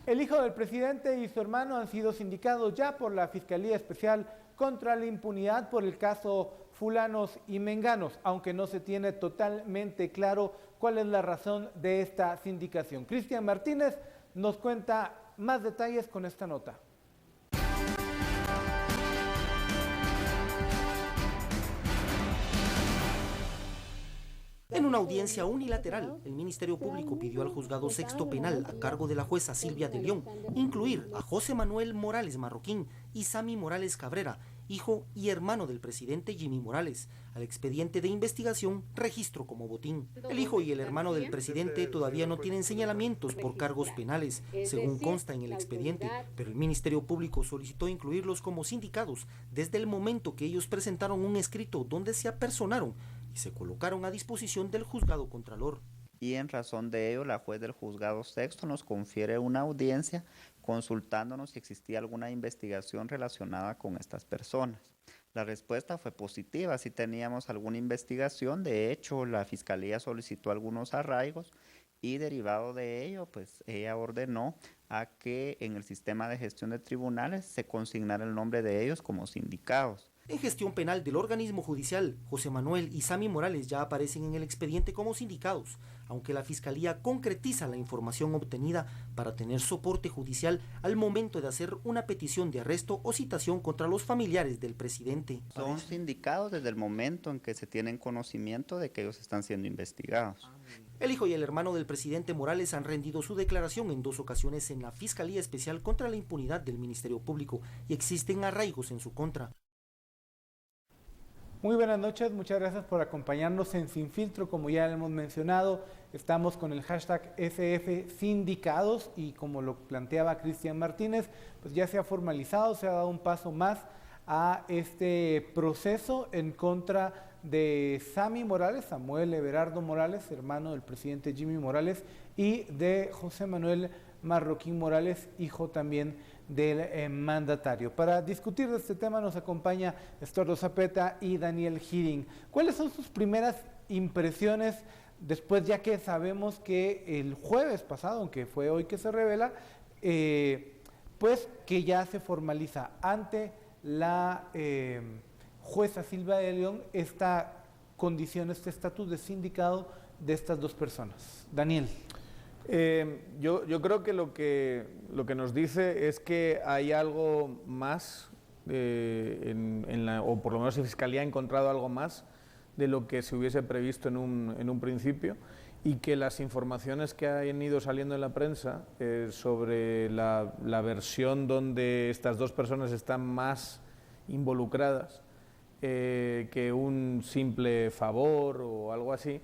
El hijo del presidente y su hermano han sido sindicados ya por la Fiscalía Especial contra la Impunidad por el caso Fulanos y Menganos, aunque no se tiene totalmente claro cuál es la razón de esta sindicación. Cristian Martínez nos cuenta más detalles con esta nota. En una audiencia unilateral, el Ministerio Público pidió al Juzgado Sexto Penal, a cargo de la jueza Silvia de León, incluir a José Manuel Morales Marroquín y Sammy Morales Cabrera, hijo y hermano del presidente Jimmy Morales, al expediente de investigación registro como botín. El hijo y el hermano del presidente todavía no tienen señalamientos por cargos penales, según consta en el expediente, pero el Ministerio Público solicitó incluirlos como sindicados desde el momento que ellos presentaron un escrito donde se apersonaron y se colocaron a disposición del juzgado contralor. Y en razón de ello, la juez del juzgado sexto nos confiere una audiencia consultándonos si existía alguna investigación relacionada con estas personas. La respuesta fue positiva, sí teníamos alguna investigación, de hecho la Fiscalía solicitó algunos arraigos y derivado de ello, pues ella ordenó a que en el sistema de gestión de tribunales se consignara el nombre de ellos como sindicados. En gestión penal del organismo judicial, José Manuel y Sammy Morales ya aparecen en el expediente como sindicados, aunque la Fiscalía concretiza la información obtenida para tener soporte judicial al momento de hacer una petición de arresto o citación contra los familiares del presidente. Son sindicados desde el momento en que se tienen conocimiento de que ellos están siendo investigados. El hijo y el hermano del presidente Morales han rendido su declaración en 2 ocasiones en la Fiscalía Especial contra la Impunidad del Ministerio Público y existen arraigos en su contra. Muy buenas noches, muchas gracias por acompañarnos en Sin Filtro. Como ya hemos mencionado, estamos con el hashtag SFSindicados y como lo planteaba Cristian Martínez, pues ya se ha formalizado, se ha dado un paso más a este proceso en contra de Sammy Morales, Samuel Everardo Morales, hermano del presidente Jimmy Morales, y de José Manuel Marroquín Morales, hijo también del mandatario. Para discutir de este tema nos acompaña Estuardo Zapeta y Daniel Giring. ¿Cuáles son sus primeras impresiones después, ya que sabemos que el jueves pasado, aunque fue hoy que se revela, pues que ya se formaliza ante la jueza Silvia de León esta condición, este estatus de sindicado de estas dos personas? Daniel. Yo creo que lo que nos dice es que hay algo más, o por lo menos la Fiscalía ha encontrado algo más de lo que se hubiese previsto en un principio, y que las informaciones que han ido saliendo en la prensa sobre la versión donde estas dos personas están más involucradas que un simple favor o algo así,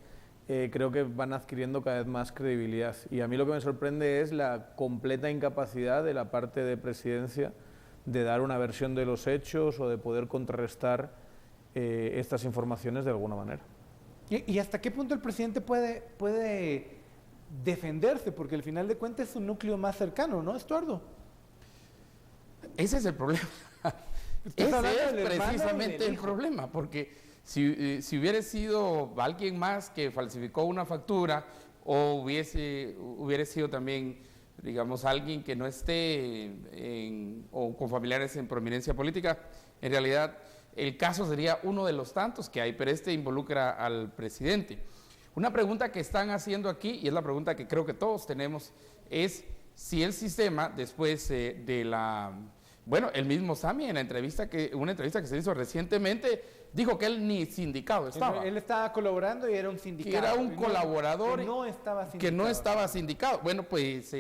creo que van adquiriendo cada vez más credibilidad. Y a mí lo que me sorprende es la completa incapacidad de la parte de Presidencia de dar una versión de los hechos o de poder contrarrestar estas informaciones de alguna manera. ¿Y hasta qué punto el presidente puede defenderse? Porque al final de cuentas es un núcleo más cercano, ¿no, Estuardo? Ese es el problema. Ese es precisamente el problema, porque si hubiera sido alguien más que falsificó una factura o hubiera sido también, digamos, alguien que no esté o con familiares en prominencia política, en realidad el caso sería uno de los tantos que hay, pero este involucra al presidente. Una pregunta que están haciendo aquí, y es la pregunta que creo que todos tenemos, es si el sistema, después de la... Bueno, el mismo Sammy en una entrevista que se hizo recientemente, dijo que él ni sindicado estaba. Él estaba colaborando y era un sindicado. Que era un colaborador que no estaba sindicado. Bueno, pues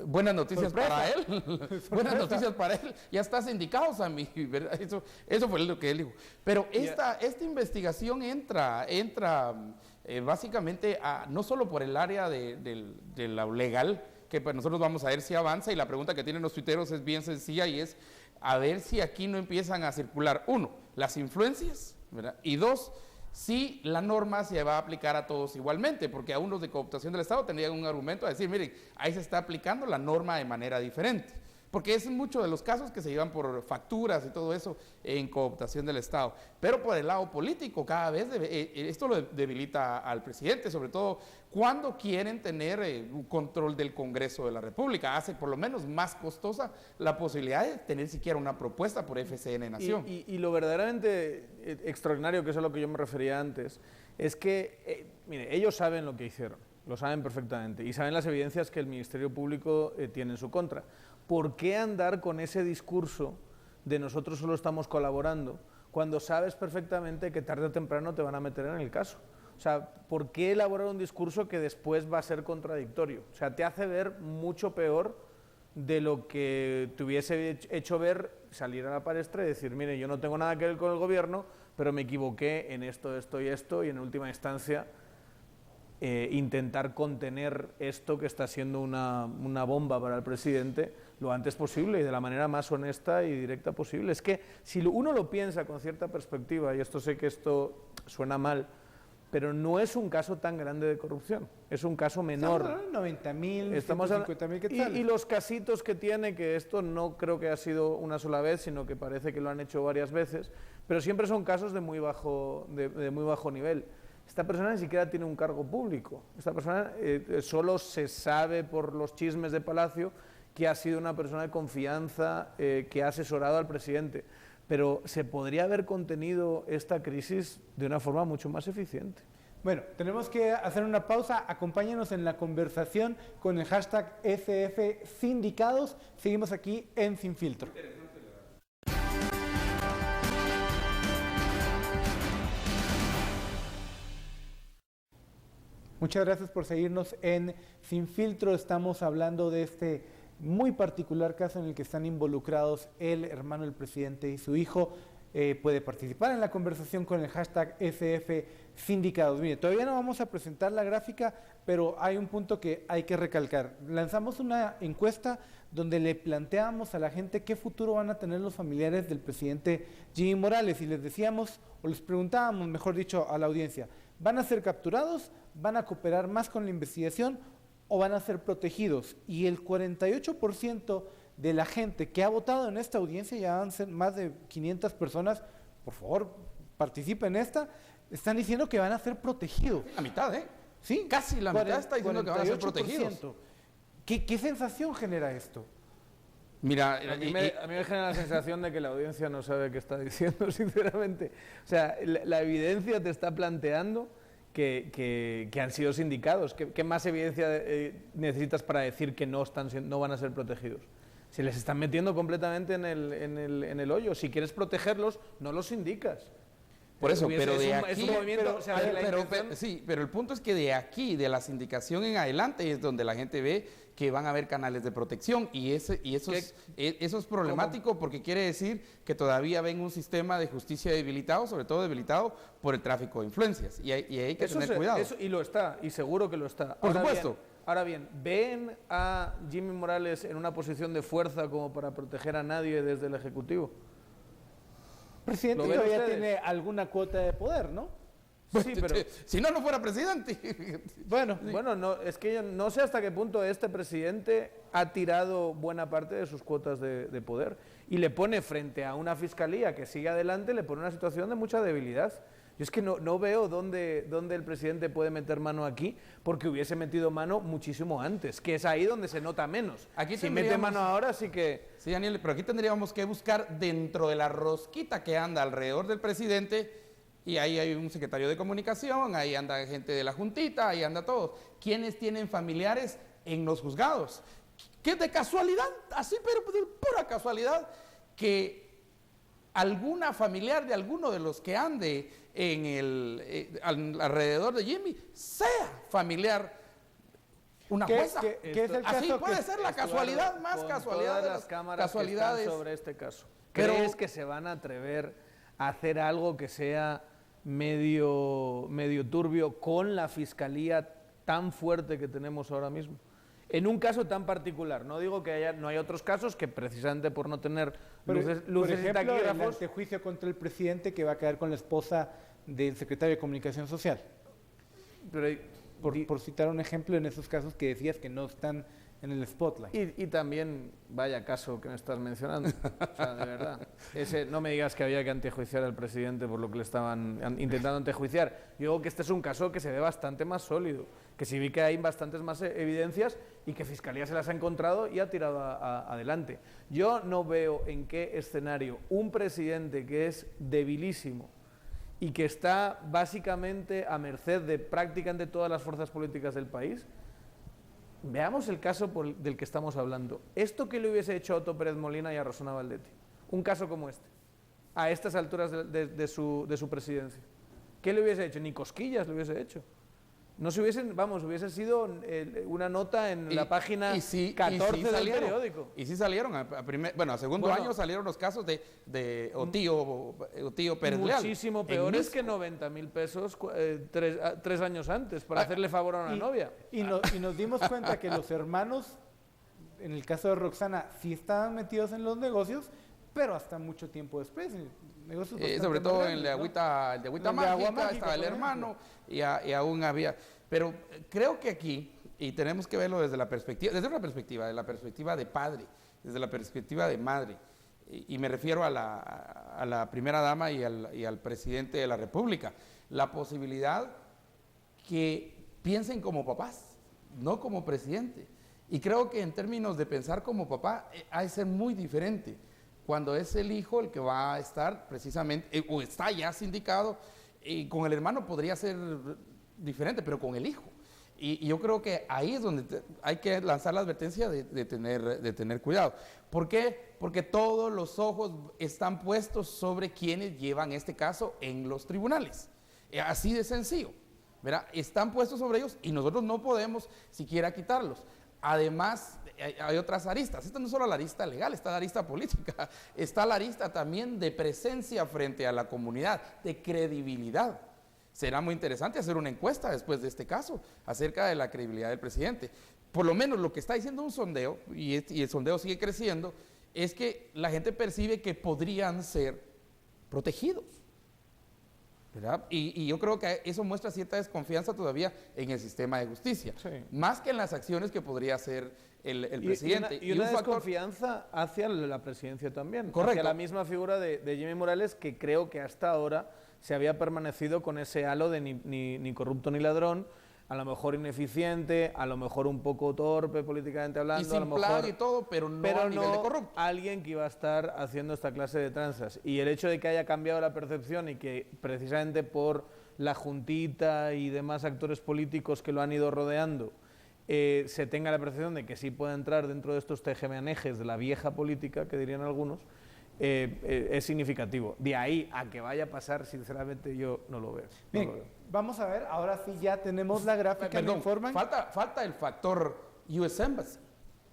buenas noticias para él. Buenas noticias para él. Ya está sindicado, Sammy, ¿verdad? Eso fue lo que él dijo. Pero esta investigación entra básicamente no solo por el área de lo legal, que pues nosotros vamos a ver si avanza, y la pregunta que tienen los tuiteros es bien sencilla y es a ver si aquí no empiezan a circular, 1, las influencias, ¿verdad? Y 2, si la norma se va a aplicar a todos igualmente, porque a unos de cooptación del Estado tendrían un argumento a decir, miren, ahí se está aplicando la norma de manera diferente, porque es mucho de los casos que se llevan por facturas y todo eso en cooptación del Estado. Pero por el lado político, cada vez esto lo debilita al presidente, sobre todo cuando quieren tener un control del Congreso de la República. Hace por lo menos más costosa la posibilidad de tener siquiera una propuesta por FCN Nación. Y lo verdaderamente extraordinario, que es a lo que yo me refería antes, es que, mire, ellos saben lo que hicieron, lo saben perfectamente, y saben las evidencias que el Ministerio Público tiene en su contra. ¿Por qué andar con ese discurso de nosotros solo estamos colaborando cuando sabes perfectamente que tarde o temprano te van a meter en el caso? O sea, ¿por qué elaborar un discurso que después va a ser contradictorio? O sea, te hace ver mucho peor de lo que te hubiese hecho ver salir a la palestra y decir, mire, yo no tengo nada que ver con el gobierno, pero me equivoqué en esto, esto y esto, y en última instancia intentar contener esto que está siendo una bomba para el presidente lo antes posible y de la manera más honesta y directa posible. Es que si uno lo piensa con cierta perspectiva, y esto sé que esto suena mal, pero no es un caso tan grande de corrupción, es un caso menor. Estamos hablando de 90.000, 150.000 quetzales. Y los casitos que tiene, que esto no creo que ha sido una sola vez, sino que parece que lo han hecho varias veces, pero siempre son casos de muy bajo nivel. Esta persona ni siquiera tiene un cargo público. Esta persona solo se sabe por los chismes de Palacio que ha sido una persona de confianza, que ha asesorado al presidente. Pero se podría haber contenido esta crisis de una forma mucho más eficiente. Bueno, tenemos que hacer una pausa. Acompáñenos en la conversación con el hashtag SFSindicados. Seguimos aquí en Sin Filtro. Muchas gracias por seguirnos en Sin Filtro. Estamos hablando de este muy particular caso en el que están involucrados el hermano del presidente y su hijo. Puede participar en la conversación con el hashtag SFSindicados. Mire, todavía no vamos a presentar la gráfica, pero hay un punto que hay que recalcar. Lanzamos una encuesta donde le planteábamos a la gente qué futuro van a tener los familiares del presidente Jimmy Morales y les decíamos, o les preguntábamos, mejor dicho, a la audiencia, ¿van a ser capturados? ¿Van a cooperar más con la investigación o van a ser protegidos? Y el 48% de la gente que ha votado en esta audiencia, ya van a ser más de 500 personas, por favor, participen en esta, están diciendo que van a ser protegidos. La mitad, ¿eh? Sí, casi la mitad está diciendo que van a ser protegidos. ¿Qué sensación genera esto? Mira, a mí me genera la sensación de que la audiencia no sabe qué está diciendo, sinceramente. O sea, la evidencia te está planteando que han sido sindicados. ¿Qué más evidencia necesitas para decir que no van a ser protegidos? Se les están metiendo completamente en el hoyo. Si quieres protegerlos, no los sindicas. Por eso, pero de aquí... Es un movimiento, pero el punto es que de aquí, de la sindicación en adelante, es donde la gente ve que van a haber canales de protección y eso es problemático porque quiere decir que todavía ven un sistema de justicia debilitado, sobre todo debilitado por el tráfico de influencias y hay que tener cuidado. Y lo está, y seguro que lo está. Por supuesto. Ahora bien, ¿ven a Jimmy Morales en una posición de fuerza como para proteger a nadie desde el Ejecutivo? El presidente todavía tiene alguna cuota de poder, ¿no? Sí, pero si no fuera presidente. Bueno, no, es que yo no sé hasta qué punto este presidente ha tirado buena parte de sus cuotas de poder y le pone frente a una fiscalía que sigue adelante, le pone una situación de mucha debilidad. Yo es que no veo dónde el presidente puede meter mano aquí, porque hubiese metido mano muchísimo antes, que es ahí donde se nota menos. Aquí si mete mano ahora sí que... Sí, Daniel, pero aquí tendríamos que buscar dentro de la rosquita que anda alrededor del presidente, y ahí hay un secretario de comunicación, ahí anda gente de la juntita, ahí anda todos. ¿Quiénes tienen familiares en los juzgados? Que de casualidad, así pero de pura casualidad, que alguna familiar de alguno de los que ande alrededor de Jimmy sea familiar una jueza. ¿Qué es el así caso puede ser la casualidad más casualidad de las casualidades sobre este caso. Pero, ¿Crees que se van a atrever a hacer algo que sea medio turbio con la fiscalía tan fuerte que tenemos ahora mismo? En un caso tan particular, no digo que no hay otros casos que precisamente por no tener luces por ejemplo, y taquígrafos... el antejuicio contra el presidente que va a caer con la esposa del secretario de Comunicación Social. Pero, por citar un ejemplo en esos casos que decías que no están en el spotlight. Y también, vaya caso que me estás mencionando, o sea, de verdad. No me digas que había que antejuiciar al presidente por lo que le estaban intentando antejuiciar. Yo digo que este es un caso que se ve bastante más sólido, que sí vi que hay bastantes más evidencias y que Fiscalía se las ha encontrado y ha tirado adelante. Yo no veo en qué escenario un presidente que es debilísimo y que está básicamente a merced de prácticamente todas las fuerzas políticas del país. Veamos el caso del que estamos hablando. Esto que le hubiese hecho a Otto Pérez Molina y a Rosana Valdetti, un caso como este, a estas alturas de su presidencia, ¿qué le hubiese hecho? Ni cosquillas le hubiese hecho. No se hubiesen, hubiese sido una nota en la página 14 del periódico. Y sí salieron, a segundo año salieron los casos de Otío Pérez Leal. Muchísimo peores que 90.000 pesos 3 años antes para hacerle favor a una novia. Y nos dimos cuenta que los hermanos, en el caso de Roxana, sí estaban metidos en los negocios, pero hasta mucho tiempo después. Sobre todo en el de Agüita Mágica, estaba el hermano y aún había. Pero creo que aquí, y tenemos que verlo desde una perspectiva de padre, desde la perspectiva de madre, y me refiero a la primera dama y al presidente de la República, la posibilidad que piensen como papás, no como presidente. Y creo que en términos de pensar como papá, ha de ser muy diferente cuando es el hijo el que va a estar precisamente, o está ya sindicado, y con el hermano podría ser diferente, pero con el hijo. Y yo creo que ahí es donde hay que lanzar la advertencia de tener cuidado. ¿Por qué? Porque todos los ojos están puestos sobre quienes llevan este caso en los tribunales. Así de sencillo, ¿verdad? Están puestos sobre ellos y nosotros no podemos siquiera quitarlos. Además, hay otras aristas. Esta no es solo la arista legal, está la arista política, está la arista también de presencia frente a la comunidad, de credibilidad. Será muy interesante hacer una encuesta después de este caso acerca de la credibilidad del presidente. Por lo menos lo que está diciendo un sondeo, y el sondeo sigue creciendo, es que la gente percibe que podrían ser protegidos, ¿verdad? Y yo creo que eso muestra cierta desconfianza todavía en el sistema de justicia, sí, más que en las acciones que podría hacer el presidente. Y una desconfianza hacia la presidencia también. Correcto. Hacia la misma figura de Jimmy Morales, que creo que hasta ahora se había permanecido con ese halo de ni corrupto ni ladrón, a lo mejor ineficiente, a lo mejor un poco torpe políticamente hablando, y sin a lo mejor plan y todo, pero no a nivel de corrupto. Alguien que iba a estar haciendo esta clase de tranzas. Y el hecho de que haya cambiado la percepción y que precisamente por la juntita y demás actores políticos que lo han ido rodeando, se tenga la percepción de que sí puede entrar dentro de estos tejemanejes de la vieja política, que dirían algunos, es significativo. De ahí a que vaya a pasar, sinceramente, yo no lo veo. Bien, no lo veo. Vamos a ver, ahora sí ya tenemos la gráfica. Perdón, informan. falta el factor US Embassy.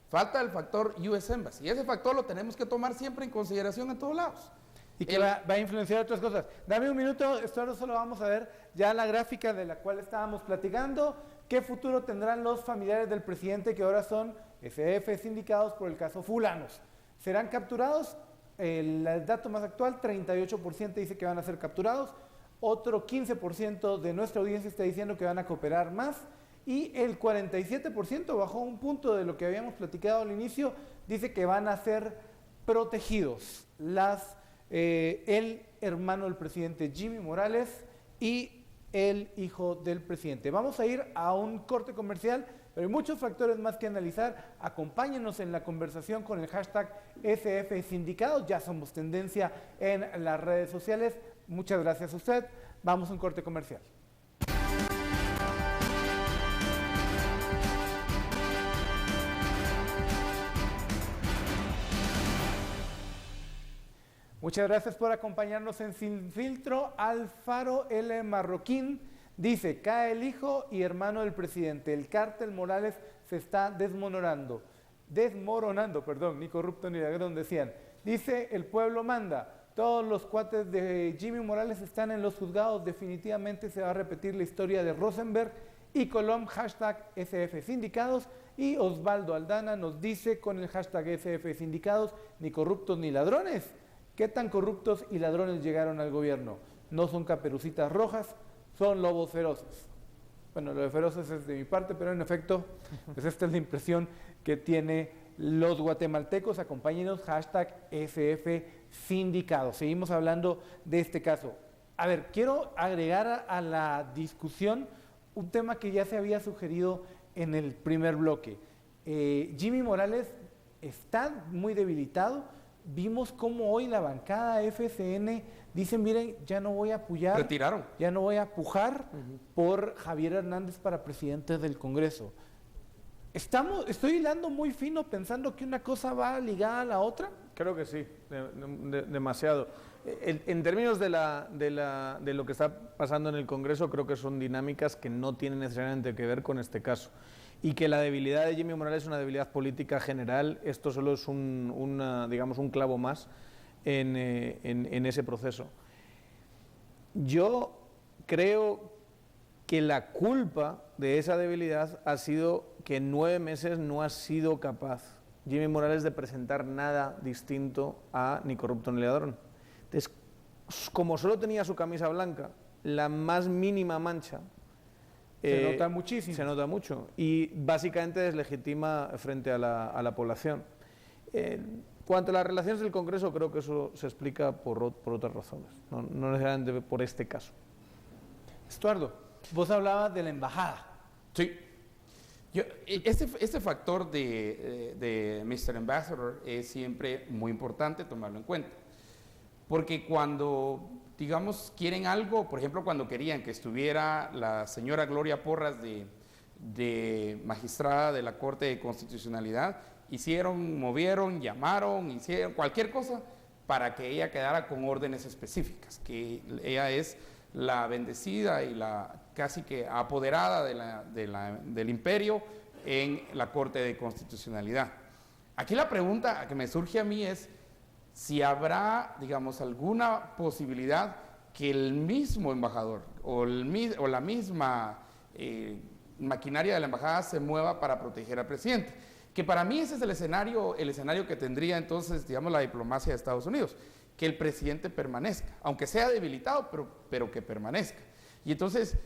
Falta el factor US Embassy. Y ese factor lo tenemos que tomar siempre en consideración en todos lados. Y que va a influenciar otras cosas. Dame un minuto, esto ahora solo vamos a ver ya la gráfica de la cual estábamos platicando. ¿Qué futuro tendrán los familiares del presidente que ahora son SF sindicados por el caso fulanos? ¿Serán capturados? El dato más actual, 38% dice que van a ser capturados, otro 15% de nuestra audiencia está diciendo que van a cooperar más y el 47%, bajó un punto de lo que habíamos platicado al inicio, dice que van a ser protegidos el hermano del presidente Jimmy Morales y el hijo del presidente. Vamos a ir a un corte comercial, pero hay muchos factores más que analizar. Acompáñenos en la conversación con el hashtag SF Sindicados. Ya somos tendencia en las redes sociales. Muchas gracias a usted. Vamos a un corte comercial. Muchas gracias por acompañarnos en Sin Filtro. Alfaro L. Marroquín dice: cae el hijo y hermano del presidente. El cártel Morales se está desmoronando, ni corrupto ni ladrón, decían. Dice: el pueblo manda. Todos los cuates de Jimmy Morales están en los juzgados. Definitivamente se va a repetir la historia de Rosenberg y Colom, hashtag SF Sindicados. Y Osvaldo Aldana nos dice con el hashtag SF Sindicados: ni corruptos ni ladrones. ¿Qué tan corruptos y ladrones llegaron al gobierno? No son caperucitas rojas, son lobos feroces. Bueno, lo de feroces es de mi parte, pero en efecto, pues esta es la impresión que tiene los guatemaltecos. Acompáñenos, #SF-Sindicados. Seguimos hablando de este caso. A ver, quiero agregar a la discusión un tema que ya se había sugerido en el primer bloque. Jimmy Morales está muy debilitado. Vimos cómo hoy la bancada FCN dice, miren, ya no voy a apoyar, retiraron, ya no voy a pujar por Javier Hernández para presidente del Congreso. ¿Estoy hilando muy fino pensando que una cosa va ligada a la otra? Creo que sí, demasiado. En términos de lo que está pasando en el Congreso, creo que son dinámicas que no tienen necesariamente que ver con este caso. Y que la debilidad de Jimmy Morales es una debilidad política general. Esto solo es digamos, un clavo más en ese proceso. Yo creo que la culpa de esa debilidad ha sido que en 9 meses no ha sido capaz Jimmy Morales de presentar nada distinto a ni corrupto ni ladrón. Entonces, como solo tenía su camisa blanca, la más mínima mancha se nota muchísimo. Se nota mucho y básicamente deslegitima frente a la población. Cuanto a las relaciones del Congreso, creo que eso se explica por otras razones, no necesariamente por este caso. Estuardo, vos hablabas de la embajada. Sí. Este factor de Mr. Ambassador es siempre muy importante tomarlo en cuenta. Porque cuando, digamos, quieren algo, por ejemplo, cuando querían que estuviera la señora Gloria Porras de magistrada de la Corte de Constitucionalidad, movieron, llamaron, hicieron cualquier cosa para que ella quedara con órdenes específicas, que ella es la bendecida y la casi que apoderada del imperio en la Corte de Constitucionalidad. Aquí la pregunta que me surge a mí es si habrá, digamos, alguna posibilidad que el mismo embajador o la misma maquinaria de la embajada se mueva para proteger al presidente. Que para mí ese es el escenario que tendría entonces, digamos, la diplomacia de Estados Unidos, que el presidente permanezca, aunque sea debilitado, pero que permanezca. Y entonces,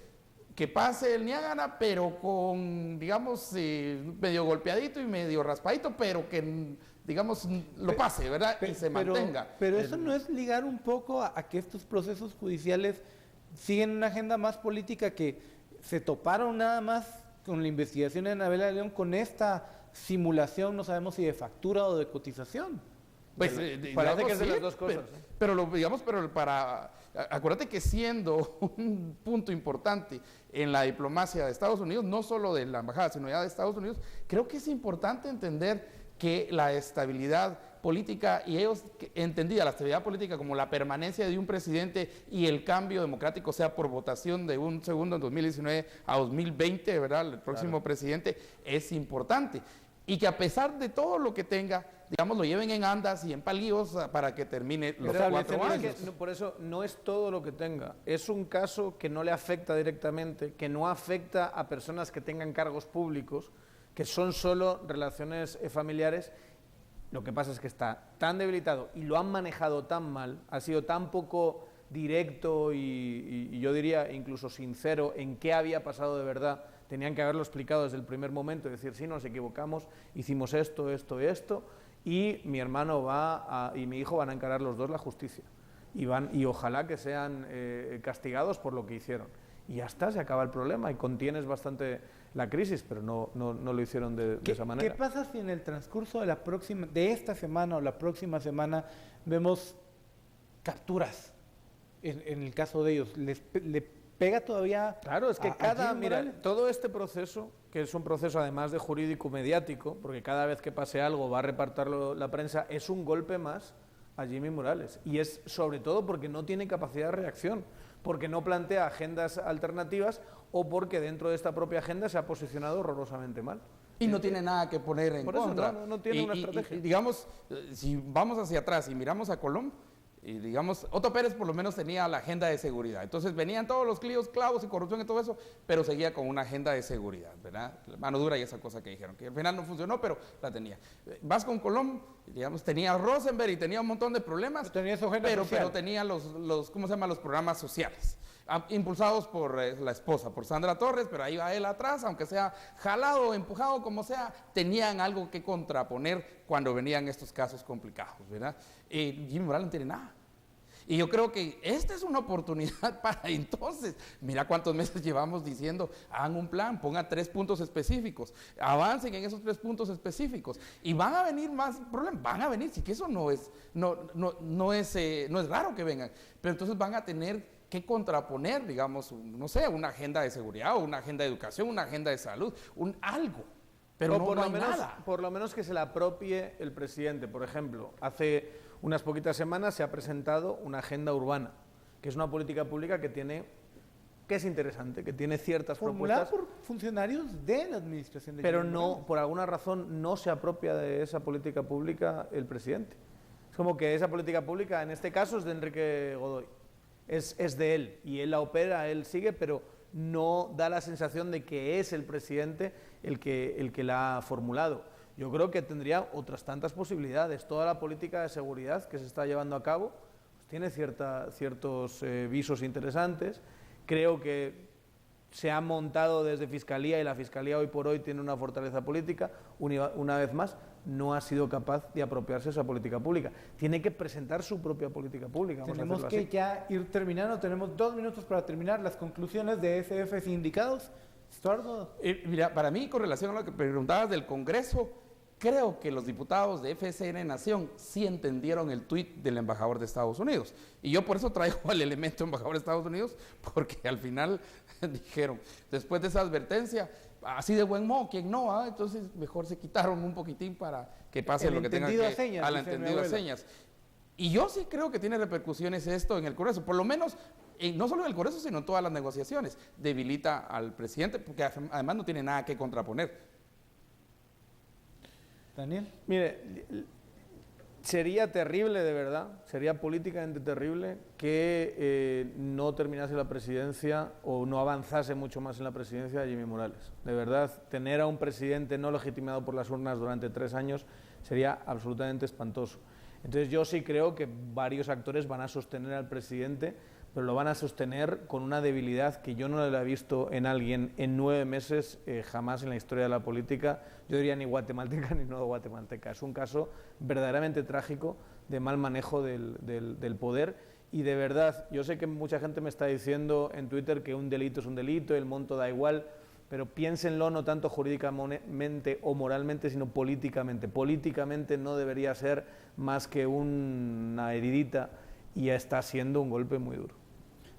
que pase el Niágara, pero con, digamos, medio golpeadito y medio raspadito, pero que, digamos, lo pase, ¿verdad? Y se mantenga. Pero eso no es ligar un poco a que estos procesos judiciales siguen una agenda más política, que se toparon nada más con la investigación de Anabela León con esta simulación, no sabemos si de factura o de cotización. Pues parece que es de las dos cosas. Pero acuérdate que siendo un punto importante en la diplomacia de Estados Unidos, no solo de la embajada, sino ya de Estados Unidos, creo que es importante entender que la estabilidad política, y ellos entendían la estabilidad política como la permanencia de un presidente y el cambio democrático, sea por votación de un segundo en 2019 a 2020, ¿verdad? El próximo presidente, es importante. Y que a pesar de todo lo que tenga, digamos, lo lleven en andas y en palíos para que termine los 4 años. Por eso no es todo lo que tenga. Es un caso que no le afecta directamente, que no afecta a personas que tengan cargos públicos, que son solo relaciones familiares. Lo que pasa es que está tan debilitado y lo han manejado tan mal, ha sido tan poco directo y yo diría incluso sincero en qué había pasado de verdad. Tenían que haberlo explicado desde el primer momento y decir, sí, nos equivocamos, hicimos esto, y mi hermano y mi hijo van a encarar los dos la justicia. Y ojalá que sean castigados por lo que hicieron. Y ya está, se acaba el problema y contienes bastante la crisis, pero no lo hicieron de esa manera. ¿Qué pasa si en el transcurso de esta semana o la próxima semana vemos capturas? En el caso de ellos, ¿le pega todavía? Claro, es que todo este proceso, que es un proceso además de jurídico mediático, porque cada vez que pase algo va a repartirlo la prensa, es un golpe más a Jimmy Morales. Y es sobre todo porque no tiene capacidad de reacción, porque no plantea agendas alternativas o porque dentro de esta propia agenda se ha posicionado horrorosamente mal. Y no tiene nada que poner en contra. Por eso no tiene una estrategia. Digamos, si vamos hacia atrás y miramos a Colom, y digamos, Otto Pérez por lo menos tenía la agenda de seguridad. Entonces venían todos los clavos y corrupción y todo eso, pero seguía con una agenda de seguridad, ¿verdad? Mano dura y esa cosa que dijeron, que al final no funcionó, pero la tenía. Vas con Colom, digamos, tenía Rosenberg y tenía un montón de problemas, pero tenía los ¿cómo se llama? Los programas sociales. impulsados por la esposa, por Sandra Torres, pero ahí va él atrás, aunque sea jalado o empujado, como sea, tenían algo que contraponer cuando venían estos casos complicados, ¿verdad? Jimmy Morales no tiene nada. Y yo creo que esta es una oportunidad para entonces, mira cuántos meses llevamos diciendo, hagan un plan, pongan 3 puntos específicos, avancen en esos 3 puntos específicos y van a venir más problemas, van a venir, sí que eso no es raro que vengan, pero entonces van a tener que contraponer, digamos, no sé, una agenda de seguridad o una agenda de educación, una agenda de salud, algo. Pero no hay nada. Por lo menos que se la apropie el presidente. Por ejemplo, hace unas poquitas semanas se ha presentado una agenda urbana, que es una política pública que es interesante, que tiene ciertas formulada propuestas. Por funcionarios de la administración de Pero Jimmy no, Morales. por alguna razón, no se apropia de esa política pública el presidente. Es como que esa política pública, en este caso, es de Enrique Godoy. Es de él, y él la opera, él sigue, pero no da la sensación de que es el presidente el que la ha formulado. Yo creo que tendría otras tantas posibilidades. Toda la política de seguridad que se está llevando a cabo pues tiene ciertos visos interesantes. Creo que se ha montado desde Fiscalía y la Fiscalía hoy por hoy tiene una fortaleza política. Una vez más, no ha sido capaz de apropiarse de esa política pública. Tiene que presentar su propia política pública. Tenemos que ya ir terminando. Tenemos 2 minutos para terminar las conclusiones de SF Sindicados. Estuardo. Mira, para mí, con relación a lo que preguntabas del Congreso, creo que los diputados de FSN Nación sí entendieron el tuit del embajador de Estados Unidos. Y yo por eso traigo al elemento embajador de Estados Unidos, porque al final dijeron, después de esa advertencia, así de buen modo, ¿quién no? Entonces mejor se quitaron un poquitín para que pase lo que tenga que... Al entendido a señas. Y yo sí creo que tiene repercusiones esto en el Congreso, por lo menos, no solo en el Congreso, sino en todas las negociaciones. Debilita al presidente, porque además no tiene nada que contraponer. Daniel. Mire, sería terrible, de verdad, sería políticamente terrible que no terminase la presidencia o no avanzase mucho más en la presidencia de Jimmy Morales. De verdad, tener a un presidente no legitimado por las urnas durante 3 años sería absolutamente espantoso. Entonces yo sí creo que varios actores van a sostener al presidente, pero lo van a sostener con una debilidad que yo no la he visto en alguien en 9 meses, jamás en la historia de la política, yo diría ni guatemalteca ni no guatemalteca. Es un caso verdaderamente trágico de mal manejo del poder y de verdad, yo sé que mucha gente me está diciendo en Twitter que un delito es un delito, el monto da igual, pero piénsenlo no tanto jurídicamente o moralmente, sino políticamente. Políticamente no debería ser más que una heridita y ya está siendo un golpe muy duro.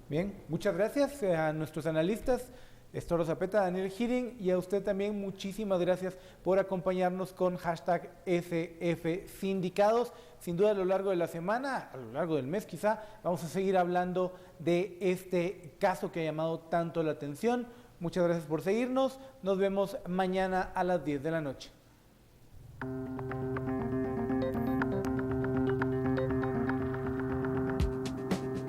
Bien, muchas gracias a nuestros analistas, Estuardo Zapeta, Daniel Giring, y a usted también muchísimas gracias por acompañarnos con hashtag SF Sindicados. Sin duda a lo largo de la semana, a lo largo del mes quizá, vamos a seguir hablando de este caso que ha llamado tanto la atención. Muchas gracias por seguirnos, nos vemos mañana a las 10 de la noche.